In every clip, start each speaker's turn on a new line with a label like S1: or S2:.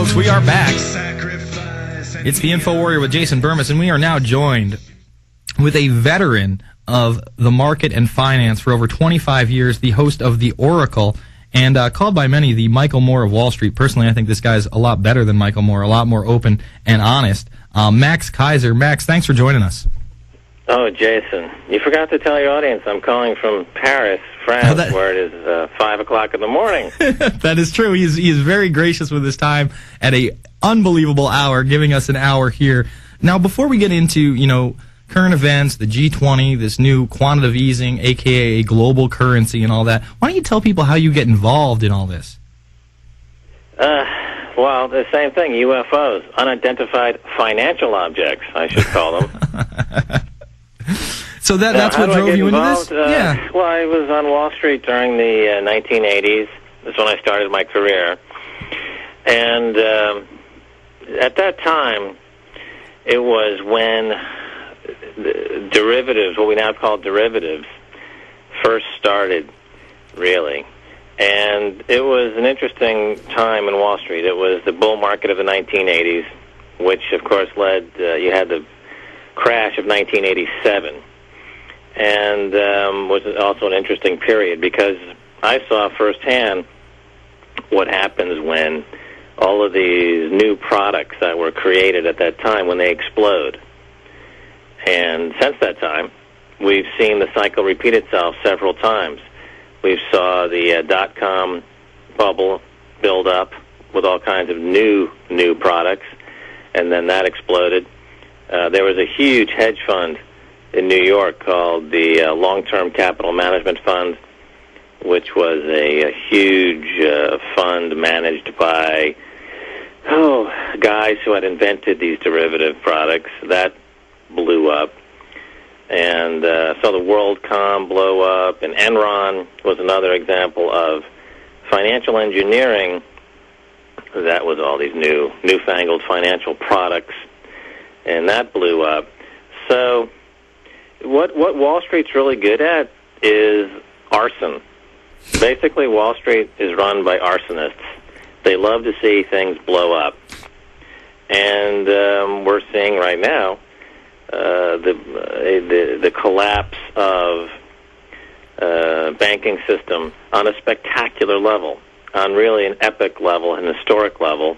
S1: folks, we are back. It's the InfoWarrior with Jason Bermas, and we are now joined with a veteran of the market and finance for over 25 years, the host of The Oracle, and called by many the Michael Moore of Wall Street. Personally, I think this guy's a lot better than Michael Moore, a lot more open and honest. Max Keiser. Max, thanks for joining us.
S2: Oh, Jason, you forgot to tell your audience I'm calling from Paris, France, where it is 5 o'clock in the morning.
S1: That is true. He is very gracious with his time at a unbelievable hour, giving us an hour here. Now, before we get into, current events, the G20, this new quantitative easing, a.k.a. a global currency and all that, why don't you tell people how you get involved in all this?
S2: Well, the same thing, UFOs, unidentified financial objects, I should call them.
S1: So that's what drove you into this?
S2: Yeah. Well, I was on Wall Street during the 1980s. That's when I started my career. And at that time, it was when derivatives, what we now call derivatives, first started, really. And it was an interesting time in Wall Street. It was the bull market of the 1980s, which, of course, led, you had the crash of 1987. And was also an interesting period because I saw firsthand what happens when all of these new products that were created at that time, when they explode. And since that time, we've seen the cycle repeat itself several times. We saw the dot-com bubble build up with all kinds of new products, and then that exploded. There was a huge hedge fund in New York called the Long-Term Capital Management Fund, which was a huge fund managed by guys who had invented these derivative products. That blew up. And saw the WorldCom blow up, and Enron was another example of financial engineering. That was all these newfangled financial products, and that blew up. So what Wall Street's really good at is arson. Basically, Wall Street is run by arsonists. They love to see things blow up. And we're seeing right now the collapse of banking system on a spectacular level, on really an epic level, an historic level.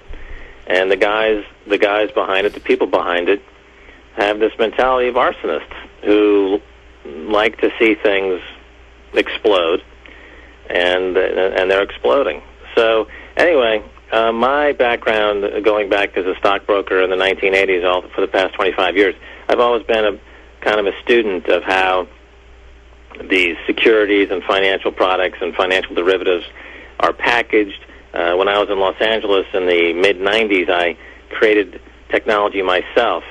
S2: And the guys behind it, the people behind it, have this mentality of arsonists who like to see things explode, and they're exploding. So anyway, my background, going back as a stockbroker in the 1980s, all for the past 25 years, I've always been a kind of a student of how these securities and financial products and financial derivatives are packaged. When I was in Los Angeles in the mid-'90s, I created technology myself,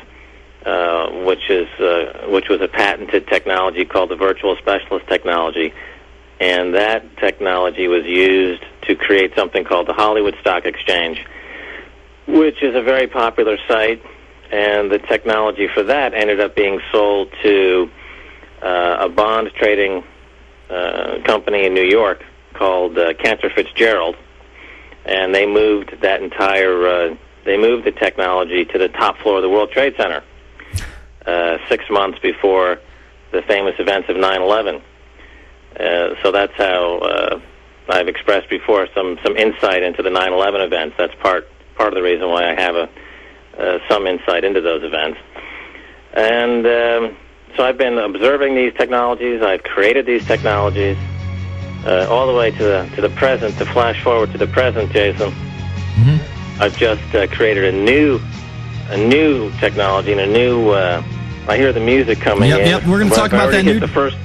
S2: which was a patented technology called the virtual specialist technology. And that technology was used to create something called the Hollywood Stock Exchange, which is a very popular site. And the technology for that ended up being sold to a bond trading company in New York called Cantor Fitzgerald, and they moved that they moved the technology to the top floor of the World Trade Center 6 months before the famous events of 9/11. So that's how I've expressed before some insight into the 9/11 events. That's part of the reason why I have some insight into those events. And so I've been observing these technologies. I've created these technologies all the way to the present. To flash forward to the present, Jason, I've just created a new technology and a new. I hear the music coming in.
S1: Yep, we're going to talk about that new.
S2: The first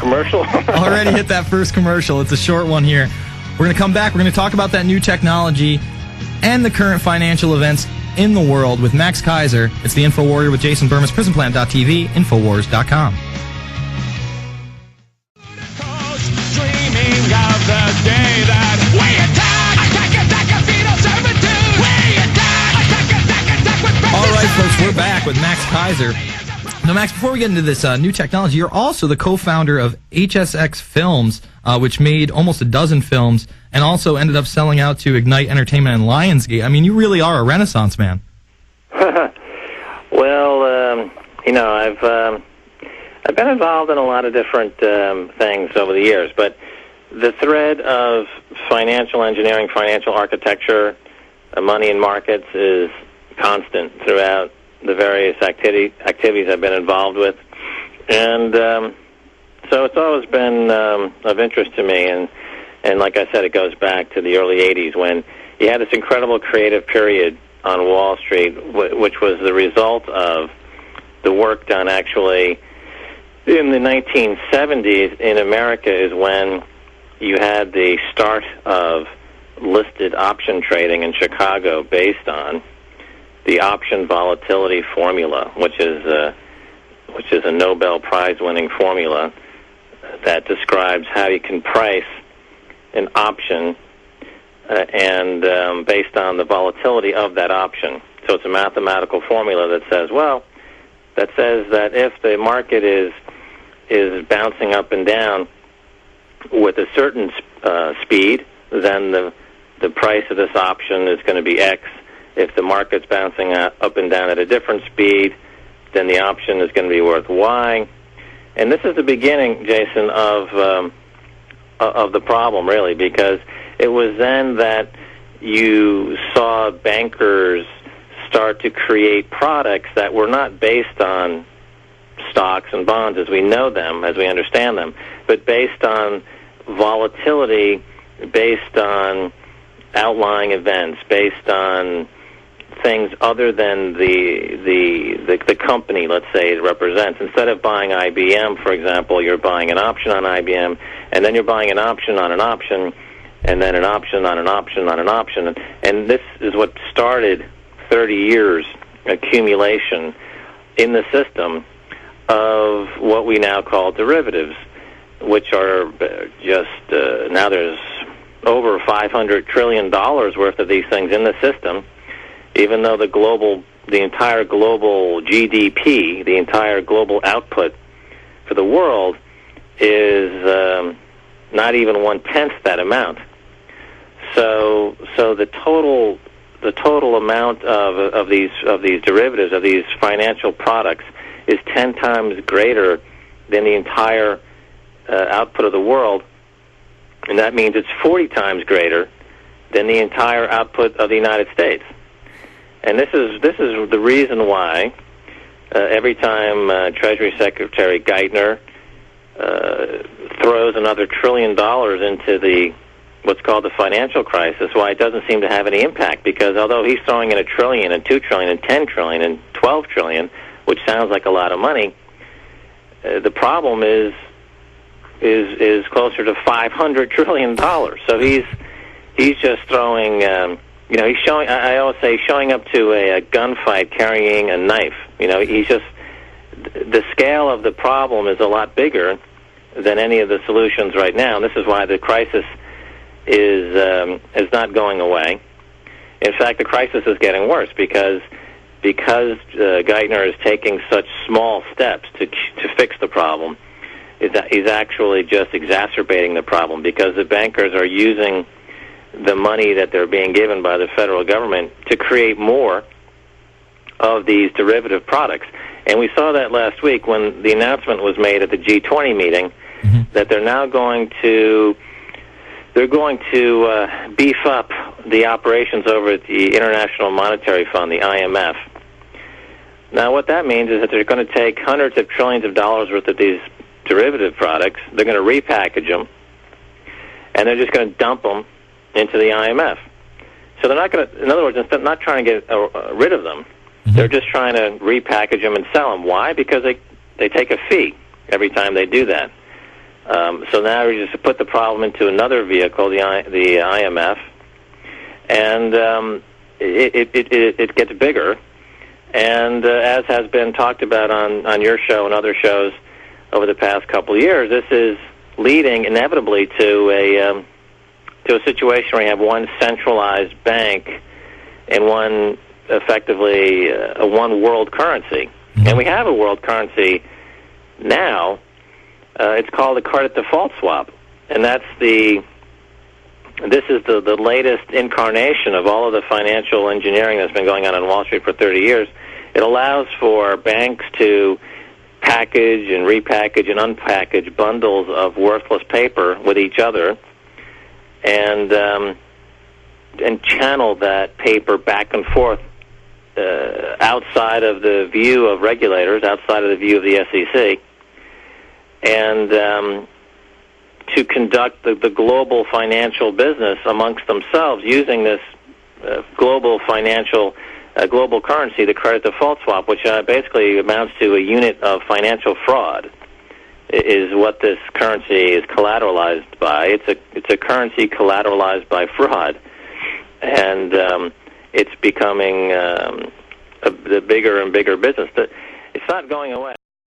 S2: commercial.
S1: Already hit that first commercial. It's a short one here. We're going to come back. We're going to talk about that new technology and the current financial events in the world with Max Keiser. It's the InfoWarrior with Jason Bermas, PrisonPlan.tv, Infowars.com. All right, folks, we're back with Max Keiser. Now, Max, before we get into this new technology, you're also the co-founder of HSX Films, which made almost a dozen films and also ended up selling out to Ignite Entertainment and Lionsgate. I mean, you really are a Renaissance man.
S2: Well, I've been involved in a lot of different things over the years, but the thread of financial engineering, financial architecture, money in markets is constant throughout the various activities I've been involved with. And so it's always been of interest to me. And like I said, it goes back to the early 80s when you had this incredible creative period on Wall Street, which was the result of the work done actually in the 1970s in America is when you had the start of listed option trading in Chicago based on the option volatility formula, which is a Nobel Prize-winning formula that describes how you can price an option and based on the volatility of that option. So it's a mathematical formula that says that if the market is bouncing up and down with a certain speed, then the price of this option is going to be X. If the market's bouncing up and down at a different speed, then the option is going to be worth Y. And this is the beginning, Jason, of the problem, really, because it was then that you saw bankers start to create products that were not based on stocks and bonds as we know them, as we understand them, but based on volatility, based on outlying events, based on things other than the company, let's say, it represents. Instead of buying IBM, for example, you're buying an option on IBM, and then you're buying an option on an option, and then an option on an option on an option. And this is what started 30 years accumulation in the system of what we now call derivatives, which are just, now there's over $500 trillion worth of these things in the system, even though the entire global GDP, the entire global output for the world is not even 1/10 that amount. So the total amount of these derivatives, of these financial products, is 10 times greater than the entire output of the world, and that means it's 40 times greater than the entire output of the United States. And this is the reason why every time Treasury Secretary Geithner throws another $1 trillion into what's called the financial crisis, why it doesn't seem to have any impact, because although he's throwing in $1 trillion and $2 trillion and $10 trillion and $12 trillion, which sounds like a lot of money, the problem is closer to $500 trillion. So he's just throwing, he's showing. I always say showing up to a gunfight carrying a knife. He's just, the scale of the problem is a lot bigger than any of the solutions right now. And this is why the crisis is not going away. In fact, the crisis is getting worse because Geithner is taking such small steps to fix the problem. He's actually just exacerbating the problem, because the bankers are using the money that they're being given by the federal government to create more of these derivative products. And we saw that last week when the announcement was made at the G20 meeting that they're now going to beef up the operations over at the International Monetary Fund, the IMF. Now, what that means is that they're going to take hundreds of trillions of dollars worth of these derivative products, they're going to repackage them, and they're just going to dump them into the IMF. So they're not going to, in other words, instead of not trying to get rid of them, they're just trying to repackage them and sell them. Why? Because they take a fee every time they do that. So now we just put the problem into another vehicle, the IMF, and it gets bigger. And as has been talked about on your show and other shows over the past couple of years, this is leading inevitably to a situation where you have one centralized bank and one, effectively, a one world currency. And we have a world currency now. It's called a credit default swap, and this is the latest incarnation of all of the financial engineering that's been going on Wall Street for 30 years. It allows for banks to package and repackage and unpackage bundles of worthless paper with each other, and channel that paper back and forth outside of the view of regulators, outside of the view of the SEC, and to conduct the global financial business amongst themselves using this global financial global currency, the credit default swap, which basically amounts to a unit of financial fraud, is what this currency is collateralized by. It's a currency collateralized by fraud, and it's becoming the bigger and bigger business. It's not going away.